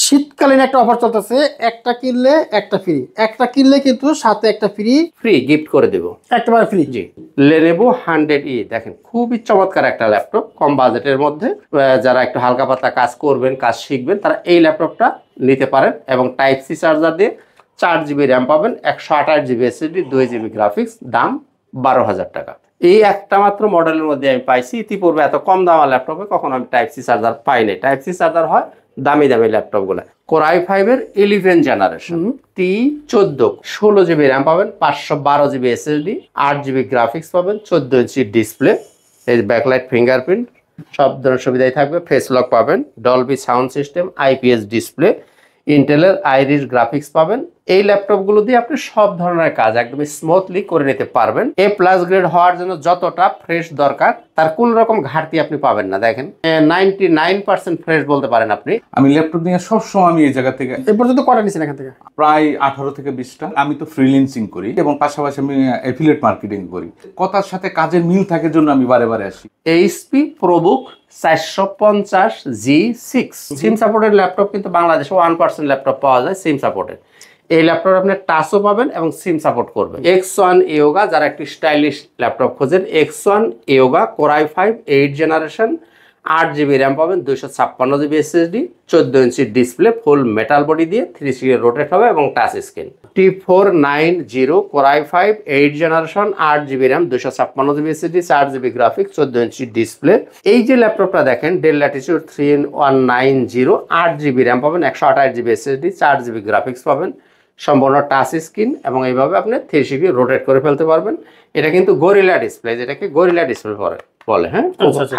শীতকালীন একটা অফার চলতেছে, একটা কিনলে একটা ফ্রি, একটা কিনলে কিন্তু সাথে একটা ফ্রি ফ্রি গিফট করে দেব, একেবারে ফ্রি। জি। Lenovo 100E দেখেন খুবই চমৎকার একটা ল্যাপটপ, কম বাজেটের মধ্যে যারা একটু হালকা পাতলা কাজ করবেন, কাজ শিখবেন, তারা এই ল্যাপটপটা নিতে পারেন। এবং টাইপ সি চার্জার দিয়ে 4GB র্যাম পাবেন, 128GB SSD, 2GB গ্রাফিক্স, দাম 12,000 টাকা। এই একটা মাত্র মডেলের মধ্যে আমি পাইছি। ইতিপূর্বে এত কম দামা ল্যাপটপে কখনো আমি টাইপ সি চার্জার পাইনি। টাইপ সি চার্জার হয় দামি দামি ল্যাপটপগুলো। Core i5 এর 11 জেনারেশন, T14, 16GB র্যাম পাবেন, 512GB SSD, 8GB গ্রাফিক্স পাবেন, 14 ইঞ্চি ডিসপ্লে, এই ব্যাকলাইট ফিঙ্গারপ্রিন্ট সব ধরনের সুবিধাই থাকবে, ফেস লক পাবেন, Dolby sound system, IPS display, ইন্টেলের আইরিস গ্রাফিক্স পাবেন। এই ল্যাপটপগুলো দিয়ে আপনি সব ধরনের কাজ একদম স্মুথলি করে নিতে পারবেন। A+ গ্রেড হওয়ার জন্য যতটা ফ্রেশ দরকার তার কোন রকম ঘাটতি আপনি পাবেন না। দেখেন 99% ফ্রেশ বলতে পারেন আপনি। আমি ল্যাপটপ নিয়ে সবসময় আমি এই জায়গা থেকে এ পর্যন্ত কটা নিয়েছেন এখান থেকে? প্রায় 18 থেকে 20টা। আমি তো ফ্রিল্যান্সিং করি এবং পাশাপাশি আমি অ্যাফিলিয়েট মার্কেটিং করি। কথার সাথে কাজের মিল থাকার জন্য আমি বারে বারে আসি। HP ProBook 450G6 SIM supported laptop, কিন্তু বাংলাদেশে 1% ল্যাপটপ পাওয়া যায় সিম সাপোর্টেড। এই ল্যাপটপ আপনি টাচও পাবেন এবং সিম সাপোর্ট করবে। X1 Yoga, যারা একটি স্টাইলিশ ল্যাপটপ খোঁজেন, X1 Yoga Core i5 8 generation, 8GB RAM পাবেন, 256GB SSD, 14 inch display, full metal body দিয়ে 360 রোটেট হবে এবং touch screen. T490 Core i5 8 generation, 8GB RAM, 256GB SSD, 4GB graphics, 14 inch display. এই যে ল্যাপটপটা দেখেন Dell Latitude 3190, 8GB RAM পাবেন, 128GB SSD, 4GB graphics পাবেন, সম্পূর্ণ টাচ স্ক্রিন এবং এইভাবে আপনি 360 রোটেট করে ফেলতে পারবেন। এটা কিন্তু গরিলা ডিসপ্লে, যেটাকে গরিলা ডিসপ্লে বলে। হ্যাঁ,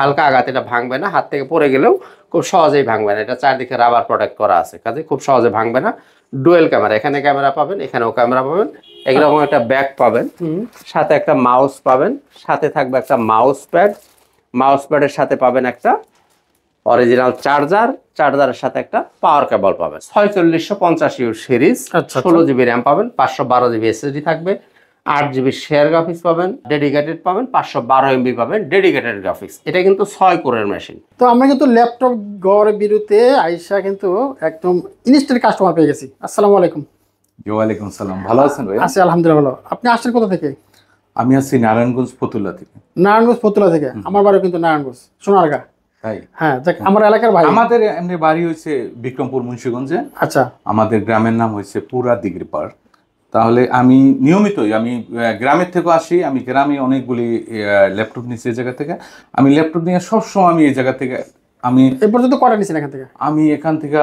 হালকা আঘাত, এটা ভাঙবে না, হাত থেকে পড়ে গেলেও খুব সহজেই ভাঙবে না। এটা চারদিকে রাবার প্রোটেক্ট করা আছে, কাজে খুব সহজে ভাঙবে না। ডুয়েল ক্যামেরা, এখানে ক্যামেরা পাবেন, এখানেও ক্যামেরা পাবেন, এরকম একটা ব্যাগ পাবেন, সাথে একটা মাউস পাবেন, সাথে থাকবে একটা মাউস প্যাড, মাউস প্যাডের সাথে পাবেন একটা অরিজিনাল চার্জার, চার্জারের সাথে একটা পাওয়ার কেবল পাবেন। 4650U সিরিজ, 16GB র্যাম পাবেন, 512GB SSD থাকবে, 8GB শেয়ার গ্রাফিক্স পাবেন, ডেডিকেটেড পাবেন, 512MB পাবেন ডেডিকেটেড গ্রাফিক্স। এটা কিন্তু 6 কোরের মেশিন। তো আমরা কিন্তু ল্যাপটপ ঘরে বিরুতে আইসা কিন্তু একদম ইনস্ট্যান্ট কাস্টমার পেয়ে গেছি। আসসালামু আলাইকুম। ওয়ালাইকুম সালাম। ভালো আছেন ভাই? আছি আলহামদুলিল্লাহ ভালো। আপনি আসছেন কোথা থেকে? আমি আছি নারায়ণগঞ্জ ফতুল্লা থেকে। নারায়ণগঞ্জ ফতুল্লা থেকে? আমার বাড়ি কিন্তু নারায়ণগঞ্জ সোনারগাঁ। হ্যাঁ, আমার এলাকার ভাই। আমাদের এমনি বাড়ি হয়েছে বিক্রমপুর মুন্সিগঞ্জে। আচ্ছা। আমাদের গ্রামের নাম হয়েছে পুরা দিগরিপাড়। তাহলে আমি নিয়মিতই আমি গ্রামের থেকে আসি। আমি গ্রামে অনেকগুলি ল্যাপটপ নিচ্ছি এই জায়গা থেকে। আমি ল্যাপটপ নিয়ে সবসময় আমি এই জায়গা থেকে আমি এ পর্যন্ত কটা নিয়েছেন এখান থেকে? আমি এখান থেকে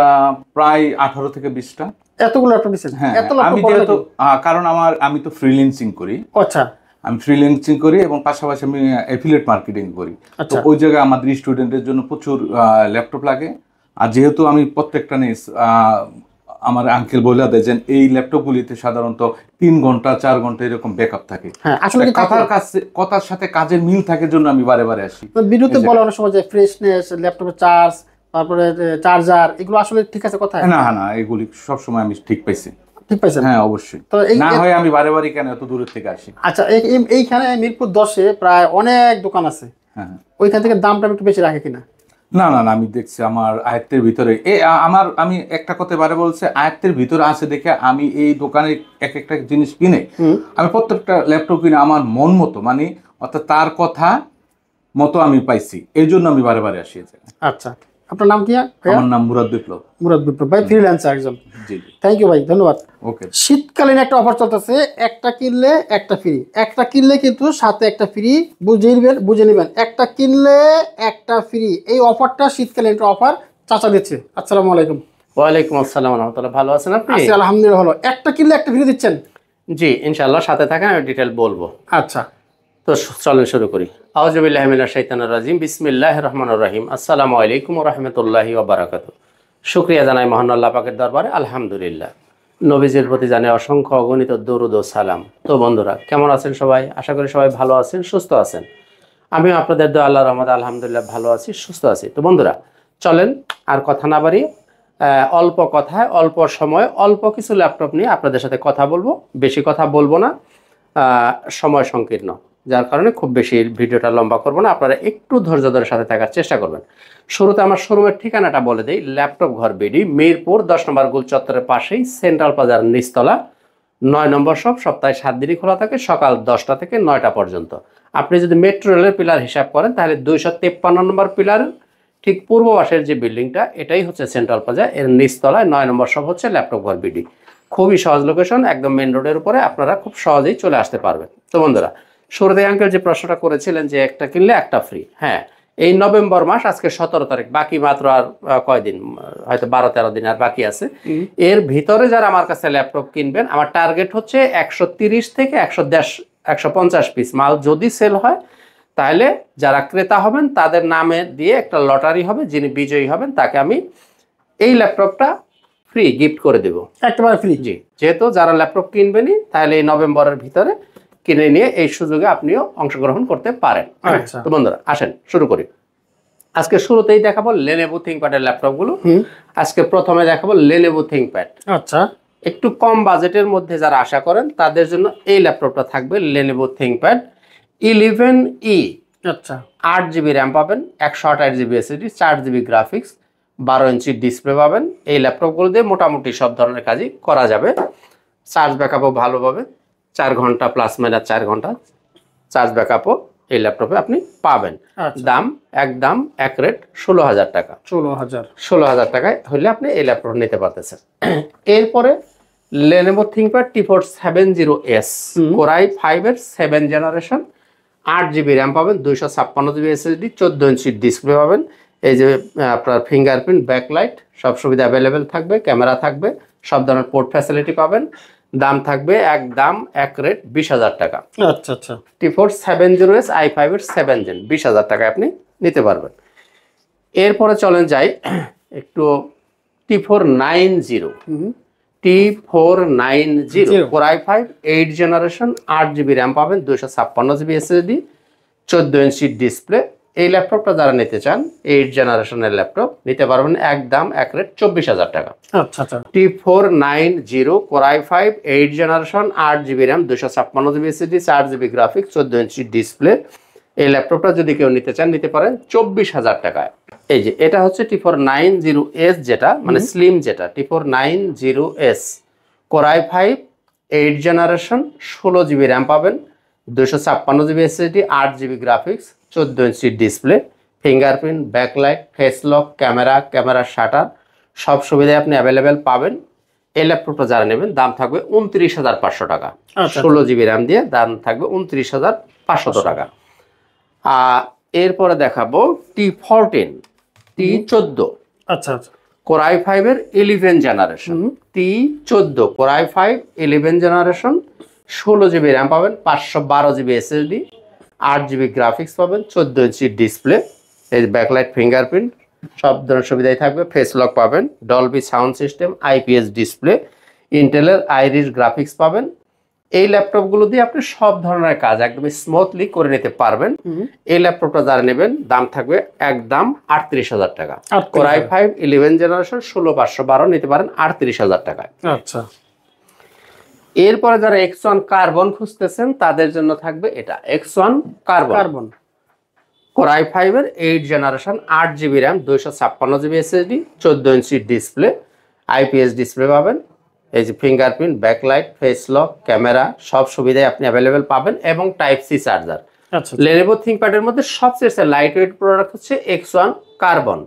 প্রায় 18 থেকে 20টা। এতগুলো ল্যাপটপ নিয়েছেন? হ্যাঁ, আমি যেহেতু কারণ আমি তো ফ্রিল্যান্সিং করি। আচ্ছা। আমি ফ্রিল্যান্সিং করি এবং পাশাপাশি আমি অ্যাফিলিয়েট মার্কেটিং করি। তো ওই জায়গায় আমাদের স্টুডেন্টের জন্য প্রচুর ল্যাপটপ লাগে। আর যেহেতু আমি প্রত্যেকটা নিয়ে আমার আঙ্কেল বলে দেয় যে এই ল্যাপটপগুলিতে সাধারণত 3 ঘন্টা 4 ঘন্টা এরকম ব্যাকআপ থাকে। আসলে কথার সাথে কাজের মিল থাকার জন্য আমি বারে বারে আসি। বিরুদ্ধে বলা অনেক সময় যে ফ্রেশনেস, ল্যাপটপের চার্জ, তারপরে চার্জার, এগুলো আসলে ঠিক আছে কথা? না, এগুলি সবসময় আমি ঠিক পাইছি। ঠিক পাইছেন? হ্যাঁ, অবশ্যই। তো না হয় আমি বারে বারে কেন এত দূর থেকে আসি? আচ্ছা, এইখানে মিরপুর 10-এ প্রায় অনেক দোকান আছে। হ্যাঁ, ওইখান থেকে দামটা একটু বেশি রাখে কিনা? না, আমি দেখছি আমার আয়ত্তের ভিতরে আমি একটা কথা বারে বলছে, আয়ত্তের ভিতরে আছে দেখে আমি এই দোকানে এক একটা জিনিস কিনে আমি প্রত্যেকটা ল্যাপটপ কিনে আমার মন মতো, মানে অর্থাৎ তার কথা মতো আমি পাইছি, এই জন্য আমি বারে বারে আসি। আচ্ছা, আপনার নাম কি? আমার নাম মুরাদ বিপ্লব। মুরাদ বিপ্লব ভাই, ফ্রিল্যান্সার একজন। জি, থ্যাংক ইউ ভাই, ধন্যবাদ। ওকে। শীতকালীন একটা অফার চলতেছে, একটা কিনলে একটা ফ্রি, একটা কিনলে কিন্তু সাথে একটা ফ্রি, বুঝে নেবেন, একটা কিনলে একটা ফ্রি। এই অফারটা শীতকালীন একটা অফার চাচা দিচ্ছে। আসসালামু আলাইকুম। ওয়ালাইকুম আসসালাম ওয়া রাহমাতুল্লাহ। ভালো আছেন আপনি? আছি আলহামদুলিল্লাহ ভালো। একটা কিনলে একটা ফ্রি দিচ্ছেন? জি, ইনশাআল্লাহ, সাথে থাকেন, আমি ডিটেইল বলবো। আচ্ছা, তো চলেন শুরু করি। আউযু বিল্লাহি মিনাশ শাইতানির রাজিম, বিসমিল্লাহির রহমানির রহিম। আসসালামু আলাইকুম ওয়া রাহমাতুল্লাহি ওয়া বারাকাতুহু। শুকরিয়া জানাই মহান আল্লাহ পাকের দরবারে, আলহামদুলিল্লাহ। নবীজির প্রতি জানাই অসংখ্য অগণিত দরুদ ও সালাম। তো বন্ধুরা, কেমন আছেন সবাই? আশা করি সবাই ভালো আছেন, সুস্থ আছেন। আমিও আপনাদের দোয়া আল্লাহর রহমতে আলহামদুলিল্লাহ ভালো আছি, সুস্থ আছি। তো বন্ধুরা, চলেন আর কথা না বাড়িয়ে অল্প কথায় অল্প সময় অল্প কিছু ল্যাপটপ নিয়ে আপনাদের সাথে কথা বলবো। বেশি কথা বলবো না, সময় সংকীর্ণ। যার কারণে খুব বেশি ভিডিওটা লম্বা করবো না, আপনারা একটু ধৈর্য ধরে সাথে থাকার চেষ্টা করবেন। শুরুতে আমার শোরুমের ঠিকানাটা বলে দেই, ল্যাপটপ ঘর বিডি, মিরপুর 10 নম্বর গোল চত্বরের পাশেই, সেন্ট্রাল প্লাজার নিচতলা, 9 নম্বর শপ। সপ্তাহে 7 দিনই খোলা থাকে, সকাল 10টা থেকে 9টা পর্যন্ত। আপনি যদি মেট্রো রেলের পিলার হিসাব করেন তাহলে 253 নম্বর পিলার ঠিক পূর্ব পাশের যে বিল্ডিংটা, এটাই হচ্ছে সেন্ট্রাল প্লাজা, এর নিচতলায় 9 নম্বর শপ হচ্ছে ল্যাপটপ ঘর বিডি। খুবই সহজ লোকেশন, একদম মেন রোডের উপরে, আপনারা খুব সহজেই চলে আসতে পারবেন। তো বন্ধুরা, শুরুতে আঙ্কেল যে প্রশ্নটা করেছিলেন যে একটা কিনলে একটা ফ্রি, হ্যাঁ, এই নভেম্বর মাস, আজকে 17 তারিখ, বাকি মাত্র আর কয়দিন, হয়তো 12-13 দিন আর বাকি আছে। এর ভিতরে যারা আমার কাছে ল্যাপটপ কিনবেন, আমার টার্গেট হচ্ছে 130 থেকে 150 পিস মাল যদি সেল হয়, তাহলে যারা ক্রেতা হবেন তাদের নামে দিয়ে একটা লটারি হবে, যিনি বিজয়ী হবেন তাকে আমি এই ল্যাপটপটা ফ্রি গিফট করে দেব, একেবারে ফ্রি। জি। যেহেতু যারা ল্যাপটপ কিনবেনই, তাহলে এই নভেম্বরের ভিতরে কিনে নিয়ে এই সুযোগে আপনিও অংশগ্রহণ করতে পারেন। আচ্ছা। তো বন্ধুরা, আসেন শুরু করি। আজকে শুরুতেই দেখাবো লেনোভো থিংকপ্যাডের ল্যাপটপগুলো। আজকে প্রথমে দেখাবো লেনোভো থিংকপ্যাড। আচ্ছা, একটু কম বাজেটের মধ্যে যারা আশা করেন তাদের জন্য এই ল্যাপটপটা থাকবে, লেনোভো থিংকপ্যাড 11E। আচ্ছা, 8GB র্যাম পাবেন, 128GB SSD, 4GB graphics, 12 inch display পাবেন। এই ল্যাপটপগুলো দিয়ে মোটামুটি সব ধরনের কাজই করা যাবে। চার্জ ব্যাকআপও ভালো পাবে, 4 ঘন্টা প্লাস মাইনাস 4 ঘন্টা চার্জ ব্যাকআপও এই ল্যাপটপে আপনি পাবেন। আচ্ছা। দাম একদম এক রেট 16,000 টাকা। 16,000। 16,000 টাকায় হলে আপনি এই ল্যাপটপ নিতে পারতেছেন। এরপরে Lenovo ThinkPad T4 70S, Core i5 এর 7 জেনারেশন, 8GB র্যাম পাবেন, 256GB এসএসডি, 14 ইঞ্চি ডিসপ্লে পাবেন। এই যে আপনার ফিঙ্গারপ্রিন্ট, ব্যাকলাইট সব সুবিধা অ্যাভেলেবেল থাকবে, ক্যামেরা থাকবে, সব ধরনের পোর্ট ফ্যাসিলিটি পাবেন। দাম থাকবে একদম এক রেট 20,000 টাকা। আচ্ছা আচ্ছা, T4 70S i5 এর 7 জেন, 20,000 টাকায় আপনি নিতে পারবেন। এরপরে চলেন যাই একটু T4 90, T4 90 Core i5 8 generation, 8GB RAM পাবেন, 256GB এসএসডি, 14 ইঞ্চি ডিসপ্লে। এই ল্যাপটপটা যারা নিতে চান, 8 জেনারেশনের ল্যাপটপ নিতে পারবেন একদম এক রেট 24,000 টাকা। আচ্ছা আচ্ছা, T4 90 Core i5 8 generation, 8GB RAM, 256GB SSD, 4GB graphics, 14 inch display. এই ল্যাপটপটা যদি কেউ নিতে চান নিতে পারেন 24,000 টাকায়। এই যে এটা হচ্ছে T4 90S, যেটা মানে স্লিম, যেটা T4 90S Core i5 8 generation, 16GB RAM পাবেন, 256GB SSD, 8GB graphics, 14 inch display, fingerprint, backlight, face lock, camera shutter সব সুবিধায় আপনি অ্যাভেলেবেল পাবেন। এই ল্যাপটপটা যারা নেবেন দাম থাকবে 29,500 টাকা। 16GB র্যাম দিয়ে দাম থাকবে 29,500 টাকা। এরপরে দেখাবো T14 T14 আচ্ছা আচ্ছা, Core i5 এর 11 generation, T14 Core i5 11 generation, 16GB RAM পাবেন, 512GB এসএসডি, 8GB গ্রাফিক্স পাবেন, 14 ইঞ্চি ডিসপ্লে, এই ব্যাকলাইট, ফিঙ্গারপ্রিন্ট সব ধরনের সুবিধাই থাকবে, ফেস লক পাবেন, Dolby sound system, IPS display, ইন্টেলের আইরিস গ্রাফিক্স পাবেন। এই ল্যাপটপগুলো দিয়ে আপনি সব ধরনের কাজ একদম স্মুথলি করে নিতে পারবেন। এই ল্যাপটপটা যারা নেবেন দাম থাকবে একদম 38,000 টাকা। Core i5 11 জেনারেশন, 16512 নিতে পারেন 38,000 টাকায়। আচ্ছা, এরপরে যারা X1 কার্বন খুঁজতেছেন তাদের জন্য থাকবে এটা, X1 কার্বন Core i5 এর 8 generation, 8GB RAM, 256GB SSD, 14 inch display, IPS display পাবেন। এই যে fingerprint, backlight, face lock, camera সব সুবিধাই আপনি অ্যাভেলেবেল পাবেন, এবং টাইপ সি চার্জার। আচ্ছা, লেনোভো থিংকপ্যাডের মধ্যে সবচেয়ে লাইট ওয়েট প্রোডাক্ট হচ্ছে X1 কার্বন।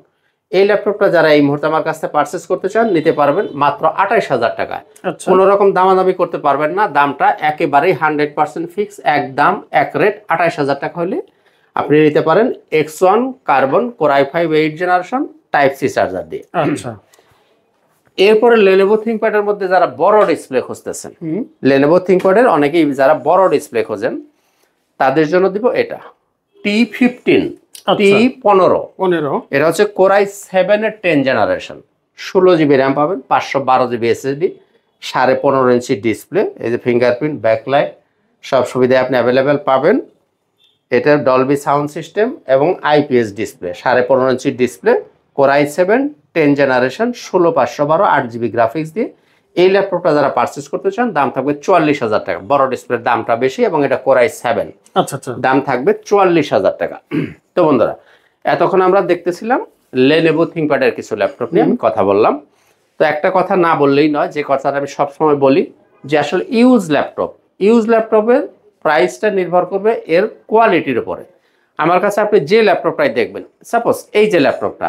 এই ল্যাপটপটা যারা এই মুহূর্তে আমার কাছ থেকে পারচেস করতে চান নিতে পারবেন মাত্র 28,000 টাকায়। আচ্ছা, কোনো রকম দামাদামি করতে পারবেন না, দামটা একেবারেই 100% ফিক্স, একদম এক রেট 28,000 টাকা হলে আপনি নিতে পারেন X1 carbon Core i5 8 generation type C charger দিয়ে। আচ্ছা, এরপরে লেনোভো থিংকপ্যাডের মধ্যে যারা বড় ডিসপ্লে খুঁজতেছেন, লেনোভো থিংকপ্যাডের অনেকেই যারা বড় ডিসপ্লে খোঁজেন তাদের জন্য দিব এটা T15 T15। এটা হচ্ছে Core i7 এর 10 জেনারেশন, 16GB র্যাম পাবেন, 512GB এসএসডি, 15.5 ইঞ্চি ডিসপ্লে, এই যে ফিঙ্গারপ্রিন্ট, ব্যাকলাইট সব সুবিধায় আপনি অ্যাভেলেবেল পাবেন। এটা ডলবি সাউন্ড সিস্টেম এবং IPS display, 15.5 inch display, Core i7 10 generation, 16512 8GB graphics দিয়ে এই ল্যাপটপটা যারা পারচেজ করতে চান দাম থাকবে 44,000 টাকা। বড় ডিসপ্লের দামটা বেশি এবং এটা কোর i7, আচ্ছা আচ্ছা। দাম থাকবে 44,000 টাকা। তো বন্ধুরা, এতক্ষণ আমরা দেখতেছিলাম Lenovo ThinkPad এর কিছু ল্যাপটপ নিয়ে আমি কথা বললাম। তো একটা কথা না বললেই নয়, যে কথাটা আমি সবসময় বলি, যে আসলে ইউজ ল্যাপটপের প্রাইসটা নির্ভর করবে এর কোয়ালিটির উপরে। আমার কাছে আপনি যে ল্যাপটপটাই দেখবেন, সাপোজ এই যে ল্যাপটপটা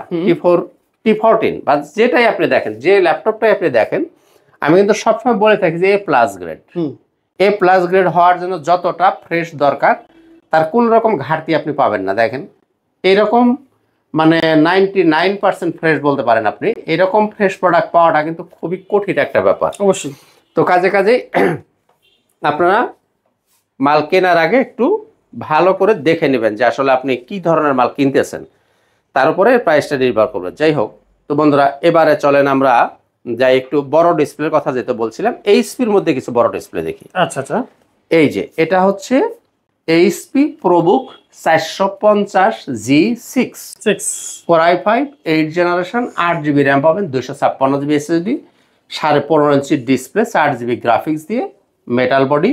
T14 বা যেটাই আপনি দেখেন, যে ল্যাপটপটাই আপনি দেখেন, আমি কিন্তু সবসময় বলে থাকি যে A+ গ্রেড হওয়ার জন্য যতটা ফ্রেশ দরকার তার কোন রকম ঘাটতি আপনি পাবেন না। দেখেন এইরকম মানে 99% ফ্রেশ বলতে পারেন আপনি, এরকম ফ্রেশ প্রোডাক্ট পাওয়াটা কিন্তু খুবই কঠিন একটা ব্যাপার। অবশ্যই। তো কাজে আপনারা মাল কেনার আগে একটু ভালো করে দেখে নেবেন যে আসলে আপনি কি ধরনের মাল কিনতেছেন, তার উপরে প্রাইসটা নির্ভর করবে। যাই হোক, তো বন্ধুরা এবারে চলেন আমরা যাই একটু বড় ডিসপ্লের কথা যেতে বলছিলাম, এইচপির মধ্যে কিছু বড় ডিসপ্লে দেখি। আচ্ছা আচ্ছা। এই যে এটা হচ্ছে HP ProBook 450G6 core i5 8 generation, 8GB RAM পাবেন, 256GB SSD, 15.5 inch display, 4GB graphics দিয়ে, মেটাল বডি।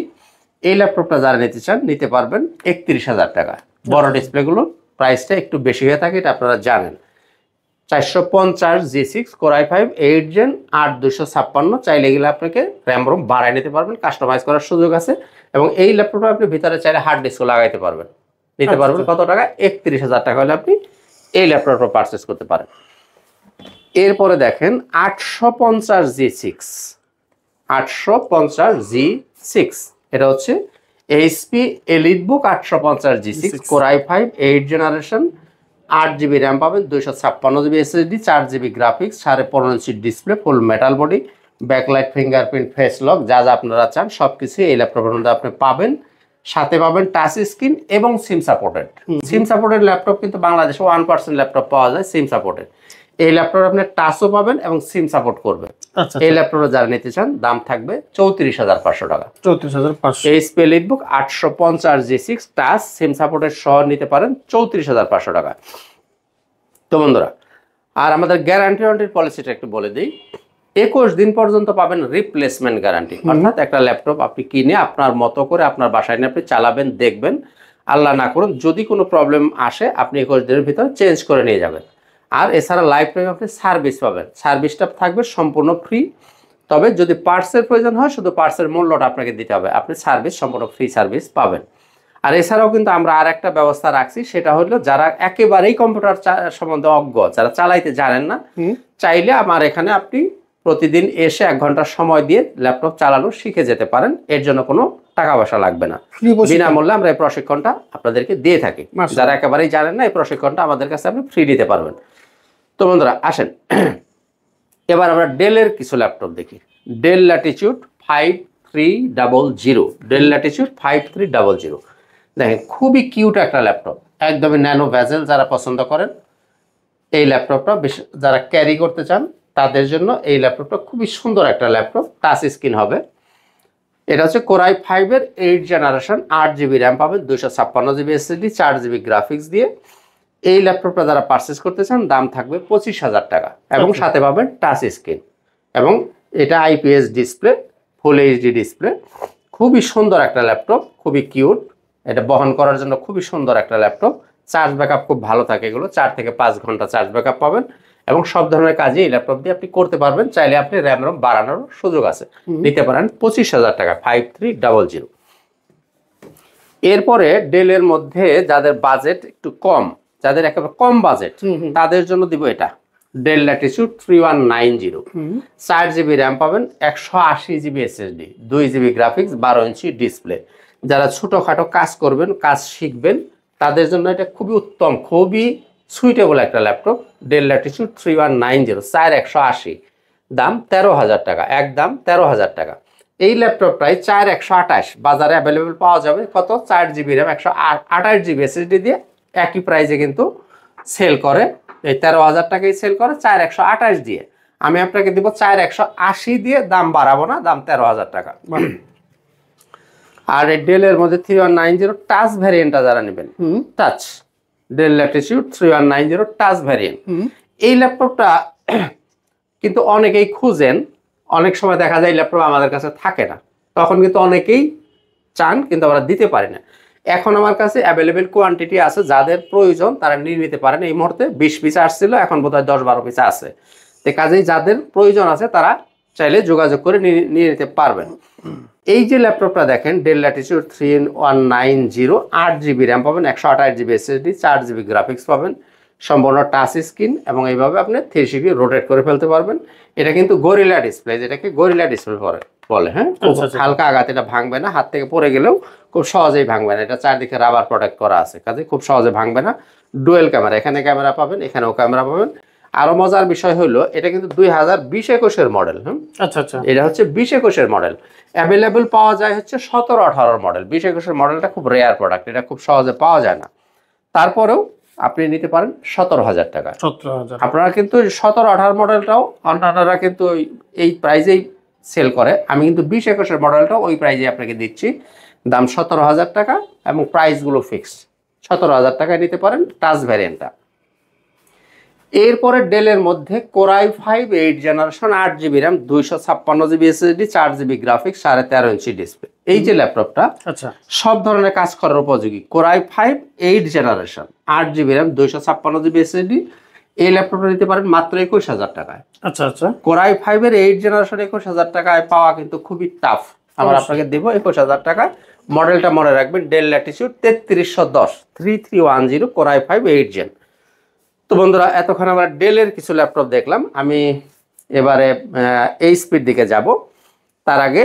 এই ল্যাপটপটা যারা নিতে চান নিতে পারবেন 31,000 টাকা। বড় ডিসপ্লেগুলোর প্রাইসটা একটু বেশি হয়ে থাকে, এটা আপনারা জানেন। 450G6 কোর i5 8 জেন 8256, চাইলে গেলে আপনাকে র্যাম রোম বাড়ায় নিতে পারবেন, কাস্টমাইজ করার সুযোগ আছে। এবং এই ল্যাপটপটা আপনি ভিতরে চাইলে হার্ড ডিস্কও লাগাইতে পারবেন, নিতে পারবেন কত টাকা? 31,000 টাকা হলে আপনি এই ল্যাপটপটা পারচেস করতে পারেন। এরপরে দেখেন 850G6, এটা হচ্ছে HP EliteBook 850G6 core i5 8 generation, 8GB RAM পাবেন, 256GB SSD, 4GB graphics, 15.5 inch display, full metal body, backlight, fingerprint, face lock, যা যা আপনারা চান সব কিছু এই ল্যাপটপের মধ্যে আপনি পাবেন। সাথে পাবেন টাচ স্ক্রিন এবং সিম সাপোর্টেড ল্যাপটপ কিন্তু বাংলাদেশে 1% ল্যাপটপ পাওয়া যায় সিম সাপোর্টেড। এই ল্যাপটপ আপনি টাচও পাবেন এবং সিম সাপোর্ট করবে। এই ল্যাপটপটা যারা নিতে চান দাম থাকবে 34,500 টাকা। 34,500। এইচপি এলিটবুক 850G6 টাচ সিম সাপোর্টের সহ নিতে পারেন 34,500 টাকা। তো বন্ধুরা, আর আমাদের গ্যারান্টি ওয়ারেন্টির পলিসিটা একটু বলে দিই। 21 দিন পর্যন্ত পাবেন রিপ্লেসমেন্ট গ্যারান্টি, অর্থাৎ একটা ল্যাপটপ আপনি কিনে আপনার মতো করে আপনার বাসায় নিয়ে আপনি চালাবেন, দেখবেন, আল্লাহ না করুন যদি কোনো প্রবলেম আসে আপনি 21 দিনের ভিতরে চেঞ্জ করে নিয়ে যাবেন। আর এছাড়া লাইফ টাইম আপনি সার্ভিস পাবেন, সার্ভিসটা থাকবে সম্পূর্ণ ফ্রি। তবে যদি পার্টসের প্রয়োজন হয় শুধু পার্টসের মূল্যটা আপনাকে দিতে হবে, আপনি সার্ভিস সম্পূর্ণ ফ্রি সার্ভিস পাবেন। আর এছাড়াও কিন্তু আমরা আর একটা ব্যবস্থা রাখছি, সেটা হলো যারা একেবারেই কম্পিউটার সম্বন্ধে অজ্ঞ, যারা চালাইতে জানেন না, চাইলে আমার এখানে আপনি প্রতিদিন এসে 1 ঘন্টা সময় দিয়ে ল্যাপটপ চালানো শিখে যেতে পারেন। এর জন্য কোনো টাকা পয়সা লাগবে না, বিনামূল্যে আমরা এই প্রশিক্ষণটা আপনাদেরকে দিয়ে থাকি। যারা একেবারেই জানেন না, এই প্রশিক্ষণটা আমাদের কাছে আপনি ফ্রি নিতে পারবেন। তো বন্ধুরা আসেন এবার আমরা ডেলের কিছু ল্যাপটপ দেখি। ডেল ল্যাটিটিউড 5300, দেখেন খুবই কিউট একটা ল্যাপটপ, একদমই ন্যানো ভেজেল। যারা পছন্দ করেন এই ল্যাপটপটা, যারা ক্যারি করতে চান তাদের জন্য এই ল্যাপটপটা খুবই সুন্দর একটা ল্যাপটপ, টাচ স্ক্রিন হবে। এটা হচ্ছে কোর i5 এর 8 জেনারেশন, 8GB র্যাম পাবেন, 256GB SSD, 4GB গ্রাফিক্স দিয়ে। এই ল্যাপটপটা যারা পারচেস করতে চান দাম থাকবে 25,000 টাকা এবং সাথে পাবেন টাচ স্ক্রিন এবং এটা IPS display, full HD display. খুবই সুন্দর একটা ল্যাপটপ, খুবই কিউট, এটা বহন করার জন্য খুবই সুন্দর একটা ল্যাপটপ। চার্জ ব্যাকআপ খুব ভালো থাকে, এগুলো 4 থেকে 5 ঘন্টা চার্জ ব্যাকআপ পাবেন এবং সব ধরনের কাজই এই ল্যাপটপ দিয়ে আপনি করতে পারবেন। চাইলে আপনি র্যাম রোম বাড়ানোর সুযোগ আছে, নিতে পারেন 25,000 টাকা, 5300। এরপরে ডেলের মধ্যে যাদের বাজেট একটু কম, যাদের একেবারে কম বাজেট, তাদের জন্য দিব এটা ডেল ল্যাটিটিউড 3190, 4GB র্যাম পাবেন, 180GB SSD, 2GB graphics, 12 inch display. যারা ছোটোখাটো কাজ করবেন, কাজ শিখবেন, তাদের জন্য এটা খুবই উত্তম, খুবই সুইটেবল একটা ল্যাপটপ। ডেল ল্যাটিটিউড 3190, 4180, দাম 13,000 টাকা, একদম 13,000 টাকা। এই ল্যাপটপটাই 4128 বাজারে অ্যাভেলেবেল পাওয়া যাবে। কত? 4GB র্যাম, 128GB SSD দিয়ে একই প্রাইসে কিন্তু সেল করে। এই 13,000 টাকাই সেল করে 4128 দিয়ে। আমি আপনাকে দিব 4180 দিয়ে, দাম বাড়াবো না, দাম 13,000 টাকা। আর এই ডেলের মধ্যে 3190 টাচ ভ্যারিয়েন্টটা যারা নেবেন, touch del Latitude 3190 touch variant, এই ল্যাপটপটা কিন্তু অনেকেই খুঁজেন, অনেক সময় দেখা যায় ল্যাপটপ আমাদের কাছে থাকে না, তখন কিন্তু অনেকেই চান কিন্তু আমরা দিতে পারি না। এখন আমার কাছে অ্যাভেলেবেল কোয়ান্টিটি আছে, যাদের প্রয়োজন তারা নিয়ে নিতে পারেন। এই মুহূর্তে 20 পিস আসছিল, এখন বোধহয় 10-12 পিস আছে। তো কাজেই যাদের প্রয়োজন আছে তারা চাইলে যোগাযোগ করে নিয়ে নিতে পারবেন। এই যে ল্যাপটপটা দেখেন, ডেল ল্যাটিটিউড 3190, 8GB র্যাম পাবেন, 128GB SSD, 4GB গ্রাফিক্স পাবেন, সম্পূর্ণ টাচ স্ক্রিন, এবং এইভাবে আপনি 360 রোটেট করে ফেলতে পারবেন। এটা কিন্তু গরিলা ডিসপ্লে, যেটাকে গরিলা ডিসপ্লে বলে। হ্যাঁ, হালকা আঘাত, এটা ভাঙবে না, হাত থেকে পড়ে গেলেও খুব সহজেই ভাঙবে না। এটা চারদিকে রাবার প্রোটেক্ট করা আছে, কাজে খুব সহজে ভাঙবে না। ডুয়েল ক্যামেরা, এখানে ক্যামেরা পাবেন, এখানেও ক্যামেরা পাবেন। আরো মজার বিষয় হলো এটা কিন্তু 2020-21 মডেল। আচ্ছা আচ্ছা, এটা হচ্ছে 20-21 মডেল। অ্যাভেলেবেল পাওয়া যায় হচ্ছে 17-18 মডেল। 20-21 মডেলটা খুব রেয়ার প্রোডাক্ট, এটা খুব সহজে পাওয়া যায় না। তারপরেও আপনি নিতে পারেন 17,000 টাকা। 17,000। আপনারা কিন্তু 17-18 মডেলটাও অন্যান্যরা কিন্তু এই প্রাইজেই সেল করে, আমি কিন্তু 20-21 মডেলটাও ওই প্রাইজে আপনাকে দিচ্ছি। দাম 17,000 টাকা এবং প্রাইসগুলো ফিক্সড। 17,000 টাকায় নিতে পারেন টাচ ভ্যারিয়েন্টটা। এরপরে ডেলের মধ্যে core i 5 8 generation, 8GB RAM, 256GB SSD, 4GB graphics, 13.5 ইঞ্চি ডিসপ্লে। এই যে ল্যাপটপটা আচ্ছা, সব ধরনের কাজ করার উপযোগী। Core i 5 8 generation, 8GB RAM, 256GB SSD। এই ল্যাপটপটা নিতে পারেন মাত্র 21,000 টাকায়। আচ্ছা আচ্ছা, কোরাই 5 এর 8 জেনারেশন 21,000 টাকায় পাওয়া কিন্তু খুবই টাফ। আমরা আপনাকে দেব 21,000 টাকায়। মডেলটা মনে রাখবেন, ডেল ল্যাটিটিউড 3310, 3310, কোরাই 5 8 জেন। তো বন্ধুরা, এতক্ষণ আমরা ডেলের কিছু ল্যাপটপ দেখলাম। আমি এবারে এইচপির দিকে যাব। তার আগে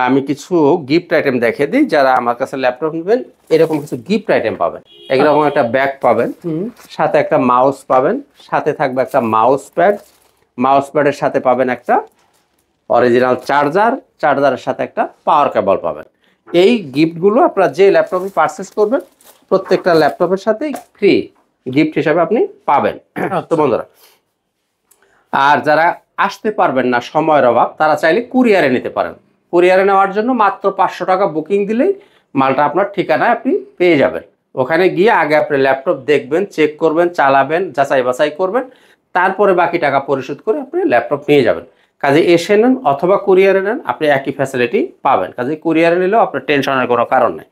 আমি কিছু গিফট আইটেম দেখিয়ে দিই। যারা আমার কাছে ল্যাপটপ নেবেন, এরকম কিছু গিফট আইটেম পাবেন। এরকম একটা ব্যাগ পাবেন, সাথে একটা মাউস পাবেন, সাথে থাকবে একটা মাউস প্যাড, মাউস প্যাডের সাথে পাবেন একটা অরিজিনাল চার্জার, চার্জারের সাথে একটা পাওয়ার কেবল পাবেন। এই গিফটগুলো আপনারা যে ল্যাপটপে পারচেস করবেন প্রত্যেকটা ল্যাপটপের সাথেই ফ্রি গিফট হিসাবে আপনি পাবেন। তো বন্ধুরা, আর যারা আসতে পারবেন না, সময়ের অভাব, তারা চাইলে কুরিয়ারে নিতে পারেন। কুরিয়ারে নেওয়ার জন্য মাত্র 500 টাকা বুকিং দিলেই মালটা আপনার ঠিকানায় আপনি পেয়ে যাবেন। ওখানে গিয়ে আগে আপনি ল্যাপটপ দেখবেন, চেক করবেন, চালাবেন, যাচাই বাছাই করবেন, তারপরে বাকি টাকা পরিশোধ করে আপনি ল্যাপটপ নিয়ে যাবেন। কাজে এসে নেন অথবা কুরিয়ারে নেন, আপনি একই ফ্যাসিলিটি পাবেন। কাজে কুরিয়ারে নিলেও আপনার টেনশনের কোনো কারণ নেই।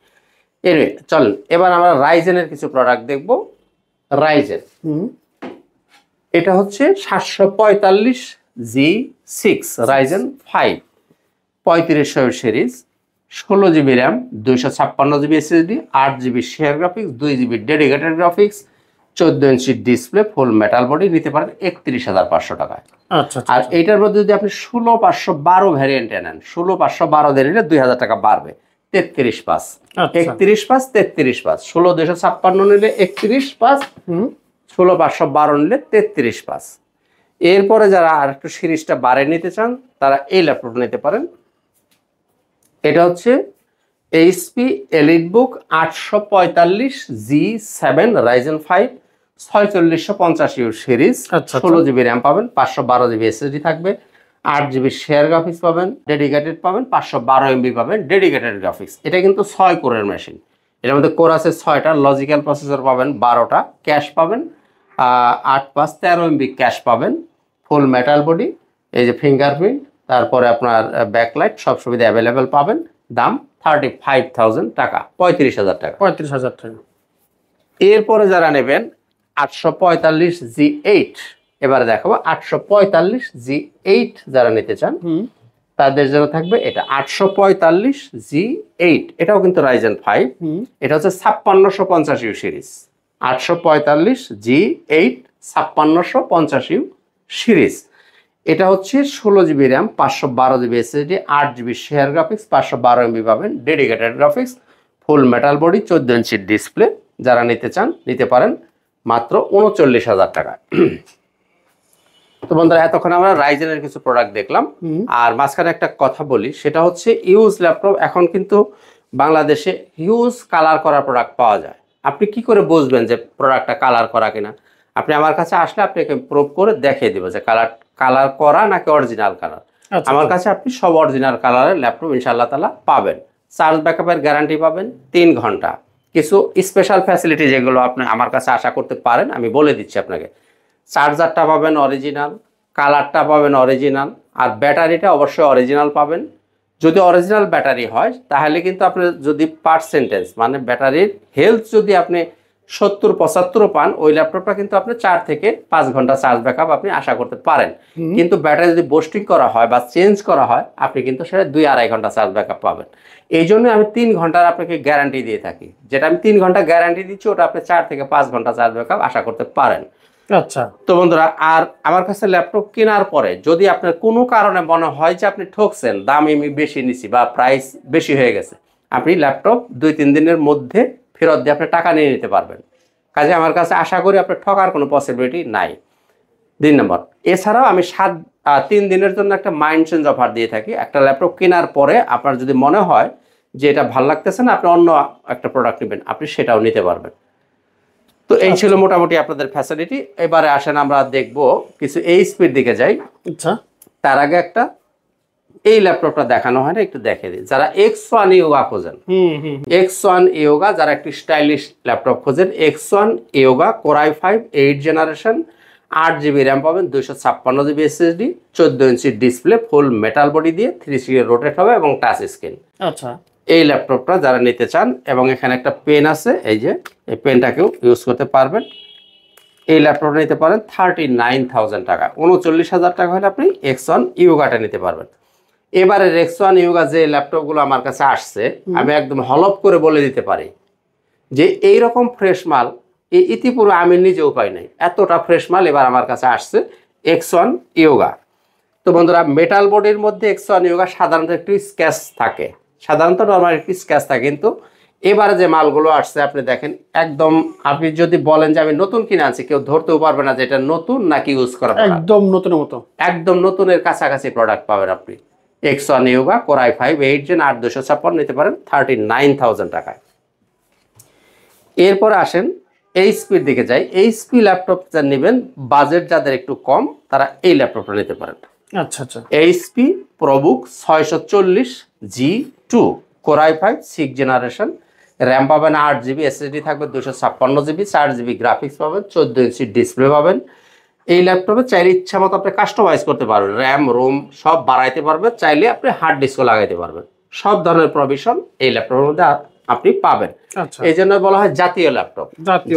এনিওয়ে, চলেন এবার আমরা রাইজেনের কিছু প্রোডাক্ট দেখব। রাইজেন, এটা হচ্ছে 745G6 Ryzen 5 3500 series, 16GB RAM, 256GB SSD, 8GB share graphics, 2GB dedicated graphics, 14 inch display, full metal body. নিতে পারেন 31,500 টাকায়। আচ্ছা, আর এইটার মধ্যে যদি আপনি 16512 ভ্যারিয়েন্টে নেন, 16512 দিয়ে নিলে 2,000 টাকা বাড়বে, 33,500। 31,500, 33,500। 16,256 নিলে 31,500, 16,512 নিলে 33,500। এরপরে যারা আর একটু সিরিজটা বাড়ে নিতে চান তারা এই ল্যাপটপ নিতে পারেন। এটা হচ্ছে HP EliteBook 845G7 Ryzen 5 4650 series, 16GB RAM পাবেন, 512GB SSD থাকবে, 8GB শেয়ার গ্রাফিক্স পাবেন, ডেডিকেটেড পাবেন, 512 MB পাবেন ডেডিকেটেড গ্রাফিক্স। এটা কিন্তু 6 কোরের মেশিন। এর মধ্যে কোর আছে 6টা, লজিক্যাল প্রসেসর পাবেন 12টা, ক্যাশ পাবেন 8/5 13 MB ক্যাশ পাবেন, ফুল মেটাল বডি, এই যে ফিঙ্গারপ্রিন্ট, তারপরে আপনার ব্যাকলাইট, সব সুবিধা অ্যাভেলেবেল পাবেন। দাম 35,000 টাকা, 35,000 টাকা। 35,000 টাকা। এরপরে যারা নেবেন 845G8, এবারে দেখাবো 845G8 যারা নিতে চান তাদের জন্য থাকবে এটা 845G8। এটাও কিন্তু রাইজেন 5, এটা হচ্ছে 5650 সিরিজ। 845G8 5650 series. এটা হচ্ছে 16GB RAM, 512GB SSD, 8GB share graphics, 512 MB পাবেন ডেডিকেটেড গ্রাফিক্স, ফুল মেটাল বডি, 14 ইঞ্চি ডিসপ্লে। যারা নিতে চান নিতে পারেন মাত্র 39,000 টাকা। তো বন্ধুরা, এতক্ষণ আমরা রাইজেনের কিছু প্রোডাক্ট দেখলাম। আর মাঝখানে একটা কথা বলি, সেটা হচ্ছে ইউজ ল্যাপটপ এখন কিন্তু বাংলাদেশে হিউজ কালার করা প্রোডাক্ট পাওয়া যায়। আপনি কি করে বুঝবেন যে প্রোডাক্টটা কালার করা কিনা? আপনি আমার কাছে আসলে আপনাকে প্রুভ করে দেখিয়ে দেবো যে কালার করা নাকি অরিজিনাল কালার। আমার কাছে আপনি সব অরিজিনাল কালারের ল্যাপটপ ইনশাআল্লাহ তাআলা পাবেন। চার্জ ব্যাকআপের গ্যারান্টি পাবেন 3 ঘন্টা। কিছু স্পেশাল ফ্যাসিলিটি যেগুলো আপনি আমার কাছে আশা করতে পারেন আমি বলে দিচ্ছি আপনাকে। চার্জারটা পাবেন অরিজিনাল, কালারটা পাবেন অরিজিনাল, আর ব্যাটারিটা অবশ্যই অরিজিনাল পাবেন। যদি অরিজিনাল ব্যাটারি হয় তাহলে কিন্তু আপনি যদি পার্সেন্টেজ মানে ব্যাটারির হেলথ যদি আপনি 70-75 পান, ওই ল্যাপটপটা কিন্তু আপনি 4 থেকে 5 ঘন্টা চার্জ ব্যাকআপ আপনি আশা করতে পারেন। কিন্তু ব্যাটারি যদি বুস্টিং করা হয় বা চেঞ্জ করা হয় আপনি কিন্তু সেটা 2-2.5 ঘন্টা চার্জ ব্যাকআপ পাবেন। এই জন্য আমি 3 ঘন্টার আপনাকে গ্যারান্টি দিয়ে থাকি। যেটা আমি 3 ঘন্টা গ্যারান্টি দিচ্ছি ওটা আপনি 4 থেকে 5 ঘন্টা চার্জ ব্যাকআপ আশা করতে পারেন। আচ্ছা। তো বন্ধুরা, আর আমার কাছে ল্যাপটপ কেনার পরে যদি আপনার কোনো কারণে মনে হয় যে আপনি ঠকছেন, দাম আমি বেশি নিছি বা প্রাইস বেশি হয়ে গেছে, আপনি ল্যাপটপ 2-3 দিনের মধ্যে ফেরত দিয়ে আপনি টাকা নিয়ে নিতে পারবেন। কাজে আমার কাছে আশা করি আপনার ঠকার কোনো পসিবিলিটি নাই। 2 নম্বর, এছাড়াও আমি 3 দিনের জন্য একটা মাইন্ড চেঞ্জ অফার দিয়ে থাকি। একটা ল্যাপটপ কেনার পরে আপনার যদি মনে হয় যে এটা ভালো লাগতেছে না, আপনি অন্য একটা প্রোডাক্ট নেবেন, আপনি সেটাও নিতে পারবেন। তো এই ছিল মোটামুটি আপনাদের ফ্যাসিলিটি। এবারে আসেন আমরা দেখব কিছু এইচপির দিকে যাই। আচ্ছা। তার আগে একটা এই ল্যাপটপটা দেখানো হয় না, একটু দেখে দিই। যারা X1 ইয়োগা খোঁজেন, X1 ইয়োগা যারা একটি স্টাইলিশ ল্যাপটপ খোঁজেন, X1 yoga Core i5 8 generation, 8GB RAM পাবেন, 256GB SSD, 14 inch display, full metal body দিয়ে 360 রোটেট হবে এবং টাচ স্ক্রিন। আচ্ছা। এই ল্যাপটপটা যারা নিতে চান, এবং এখানে একটা পেন আছে, এই যে এই পেনটাকেও ইউজ করতে পারবেন। এই ল্যাপটপটা নিতে পারেন 39,000 টাকা। 39,000 টাকা হলে আপনি X1 ইয়োগাটা নিতে পারবেন। এবারে X1 ইয়োগা যে ল্যাপটপগুলো আমার কাছে আসছে, আমি একদম হলফ করে বলে দিতে পারি যে এইরকম ফ্রেশ মাল ইতিপূর্বে আমি নিজেও পাই নাই। এতটা ফ্রেশ মাল এবার আমার কাছে আসছে X1 ইয়োগা। তো বন্ধুরা, মেটাল বডির মধ্যে X1 ইয়োগা সাধারণত একটু স্ক্র্যাচ থাকে, সাধারণত নর্মাল একটু স্ক্র্যাচ থাকে, কিন্তু এবারে যে মালগুলো আসছে আপনি দেখেন, একদম আপনি যদি বলেন যে আমি নতুন কিনে আনছি, কেউ ধরতেও পারবে না যে এটা নতুন নাকি ইউজ করা, একদম নতুনের মতো, একদম নতুনের কাছাকাছি প্রোডাক্ট পাবেন আপনি। X1 yoga Core i5 8 Gen 8 256 নিতে পারেন 39,000 টাকায়। এরপর আসেন এইচপির দিকে যাই। এইচপি ল্যাপটপ যা নেবেন, বাজেট যাদের একটু কম, তারা এই ল্যাপটপটা নিতে পারেন। আচ্ছা আচ্ছা। HP ProBook 640 G2 Core i5 6 generation, RAM পাবেন 8GB, SSD থাকবে 256GB, 4GB গ্রাফিক্স পাবেন, 14 ইঞ্চি ডিসপ্লে পাবেন। এই ল্যাপটপে চাইলে ইচ্ছা মতো আপনি কাস্টমাইজ করতে পারবেন, র্যাম রোম সব বাড়াইতে পারবেন, চাইলে আপনি হার্ড ডিস্কও লাগাইতে পারবেন। সব ধরনের প্রভিশন এই ল্যাপটপের মধ্যে আপনি পাবেন। এই জন্য বলা হয় জাতীয় ল্যাপটপ।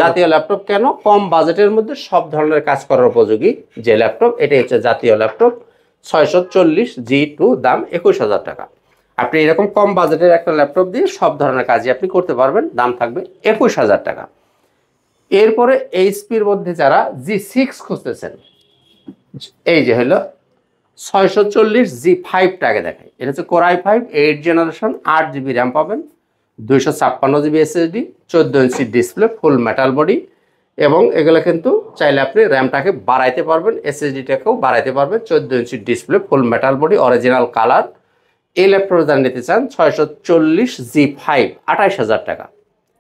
জাতীয় ল্যাপটপ কেন? কম বাজেটের মধ্যে সব ধরনের কাজ করার উপযোগী যে ল্যাপটপ, এটাই হচ্ছে জাতীয় ল্যাপটপ। 640 G2, দাম 21,000 টাকা। আপনি এরকম কম বাজেটের একটা ল্যাপটপ দিয়ে সব ধরনের কাজই আপনি করতে পারবেন, দাম থাকবে 21,000 টাকা। এরপরে এইচপির মধ্যে যারা G6 খুঁজতেছেন, এই যে হলো 640 G5টাকে দেখায়। এটা হচ্ছে Core i5 8 generation, 8GB RAM পাবেন, 256GB SSD, 14 inch display, full metal body, এবং এগুলো কিন্তু চাইলে আপনি র্যামটাকে বাড়াইতে পারবেন, SSDটাকেও বাড়াইতে পারবেন। 14 inch display, full metal body, original colour. এই ল্যাপটপ যারা নিতে চান 640 G5 28,000 টাকা।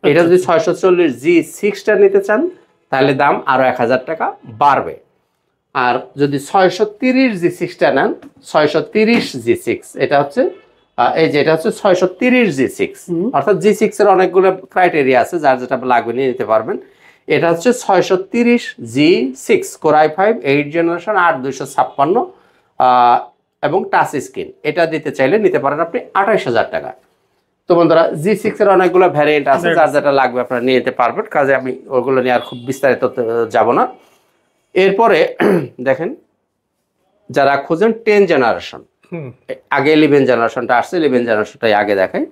এটা যদি 640 G6টা নিতে চান তাহলে দাম আরও 1,000 টাকা বাড়বে। আর যদি 630 G6টা নেন, 630 G6 এটা হচ্ছে এই যে এটা হচ্ছে 630 G6, অর্থাৎ G6 এর অনেকগুলো ক্রাইটেরিয়া আছে, যার যেটা লাগবে নিয়ে নিতে পারবেন। এটা হচ্ছে 630 G6 Core i5 8 জেনারেশন, 8 256 এবং টাচ স্ক্রিন। এটা দিতে চাইলে নিতে পারেন আপনি 28,000 টাকা। তো বন্ধুরা, G6 এর অনেকগুলো ভ্যারিয়েন্ট আছে, যার যেটা লাগবে আপনারা নিয়ে নিতে পারবেন। কাজে আমি ওগুলো নিয়ে আর খুব বিস্তারিত যাব না। এরপরে দেখেন, যারা খুঁজেন 10 জেনারেশন, আগে 11 জেনারেশনটা আসছে, 11 জেনারেশনটাই আগে দেখায়।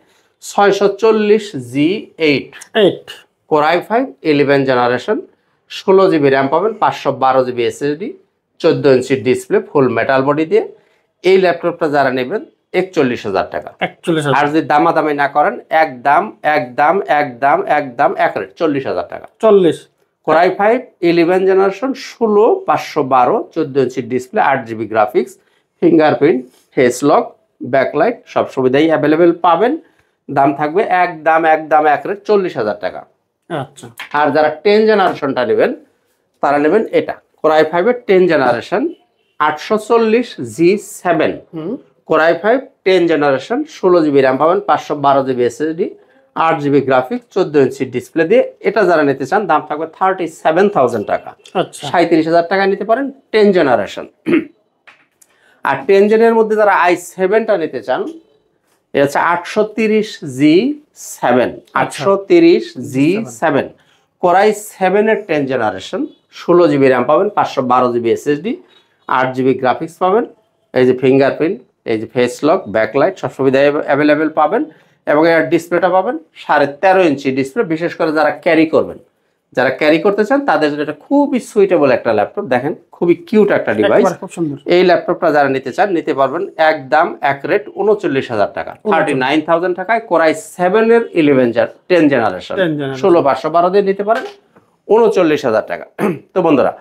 640 G8 Core i5 11 generation, 16GB RAM পাবেন, 512GB SSD, 14 inch display, full metal body দিয়ে। এই ল্যাপটপটা যারা নেবেন 41,000 টাকা। আর যদি দামাদামি না করেন, একদম 40,000 টাকা। 40 Core i5 11 generation, 16 512, 14 inch display, 8GB graphics, fingerprint, face lock, backlight, সব সুবিধাই অ্যাভেলেবেল পাবেন। দাম থাকবে একদম 40,000 টাকা। আচ্ছা। আর যারা 10 জেনারেশনটা নেবেন তারা নেবেন এটা, Core i5 এর 10 generation, 840 G7 Core i5 10 generation, 16GB RAM পাবেন, 512GB SSD, 8GB graphics, 14 inch display দিয়ে। এটা যারা নিতে চান দাম থাকবে 37,000 টাকা। 37,000 টাকা নিতে পারেন 10 জেনারেশন। আর 10 জেনের মধ্যে যারা i7টা নিতে চান, এটা হচ্ছে 830G7, 830G7 Core i7 এর 10 জেনারেশন, 16GB র্যাম পাবেন, 512GB SSD, 8GB গ্রাফিক্স পাবেন, এই যে ফিঙ্গারপ্রিন্ট, এই যে ফেস লক, ব্যাকলাইট সব সুবিধা অ্যাভেলেবেল পাবেন, এবং এর ডিসপ্লেটা পাবেন 13.5 ইঞ্চি ডিসপ্লে। বিশেষ করে যারা ক্যারি করবেন, যারা ক্যারি করতে চান তাদের জন্য এটা খুবই সুইটেবল একটা ল্যাপটপ। দেখেন খুবই কিউট একটা ডিভাইস। খুব সুন্দর। এই ল্যাপটপটা যারা নিতে চান নিতে পারবেন একদম এক রেট 39,000 টাকা, 39,000 টাকায় Core i7 এর 10 জেনারেশন 16512 দিয়ে নিতে পারেন 39,000 টাকা। তো বন্ধুরা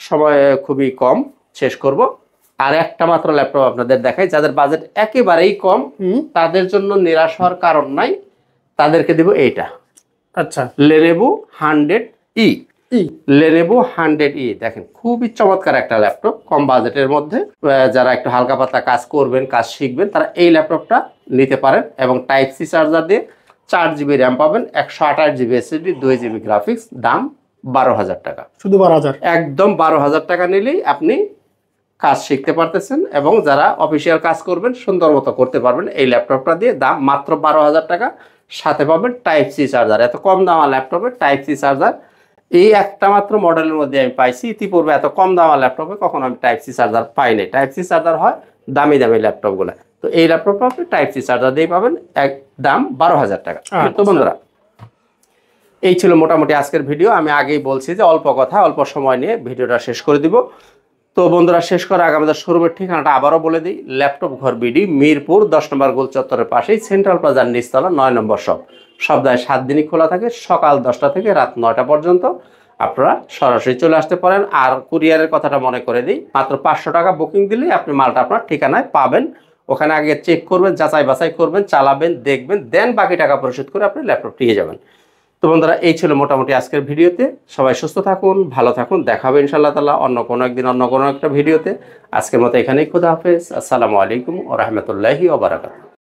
সময় খুবই কম, শেষ করব। আর একটা মাত্র ল্যাপটপ আপনাদের দেখাই, যাদের বাজেট একেবারেই কম তাদের জন্য নিরাশ হওয়ার কারণ নাই, তাদেরকে দেব এইটা। আচ্ছা, Lenovo 100E। Lenovo 100E দেখেন খুবই চমৎকার একটা ল্যাপটপ, কম বাজেটের মধ্যে। যারা একটু হালকা পাতলা কাজ করবেন, কাজ শিখবেন, তারা এই ল্যাপটপটা নিতে পারেন। এবং টাইপ সি চার্জার দিয়ে 4GB র্যাম পাবেন, 128GB SSD, 2GB গ্রাফিক্স, দাম 12,000 টাকা। শুধু 12,000? একদম 12,000 টাকা নিলেই আপনি কাজ শিখতে পারতেছেন, এবং যারা অফিসিয়াল কাজ করবেন সুন্দর মতো করতে পারবেন এই ল্যাপটপটা দিয়ে। দাম মাত্র 12,000 টাকা, সাথে পাবেন টাইপ সি চার্জার। এত কম দামা ল্যাপটপে টাইপ সি চার্জার এই একটা মাত্র মডেলের মধ্যে আমি পাইছি। ইতিপূর্বে এত কম দামা ল্যাপটপে কখনো আমি টাইপ সি চার্জার পাইনি। টাইপ সি চার্জার হয় দামি দামি ল্যাপটপগুলো, তো এই ল্যাপটপটা আপনি টাইপ সি চার্জার দিয়ে পাবেন, দাম 12,000 টাকা। তো বন্ধুরা এই ছিল মোটামুটি আজকের ভিডিও। আমি আগেই বলছি যে অল্প কথা অল্প সময় নিয়ে ভিডিওটা শেষ করে দিব। তো বন্ধুরা শেষ করার আগে আমাদের শোরুমের ঠিকানাটা আবারও বলে দিই। ল্যাপটপ ঘর বিডি, মিরপুর 10 নম্বর গোল চত্বরের পাশেই, সেন্ট্রাল প্লাজার নিচতলা 9 নম্বর শপ। সপ্তাহে 7 দিনই খোলা থাকে, সকাল 10টা থেকে রাত 9টা পর্যন্ত। আপনারা সরাসরি চলে আসতে পারেন। আর কুরিয়ারের কথাটা মনে করে দিই, মাত্র 500 টাকা বুকিং দিলেই আপনি মালটা আপনার ঠিকানায় পাবেন। ওখানে আগে চেক করবেন, যাচাই বাছাই করবেন, চালাবেন, দেখবেন, দেন বাকি টাকা পরিশোধ করে আপনি ল্যাপটপ নিয়ে যাবেন। তো বন্ধুরা এই ছিল মোটামুটি আজকের ভিডিওতে। সবাই সুস্থ থাকুন, ভালো থাকুন, দেখা হবে ইনশাআল্লাহ তাআলা অন্য কোনো একদিন অন্য কোনো একটা ভিডিওতে। আজকের মতো এখানেই, খুদা হাফেজ, আসসালামু আলাইকুম ওয়া রাহমাতুল্লাহি ওয়া বারাকাতুহু।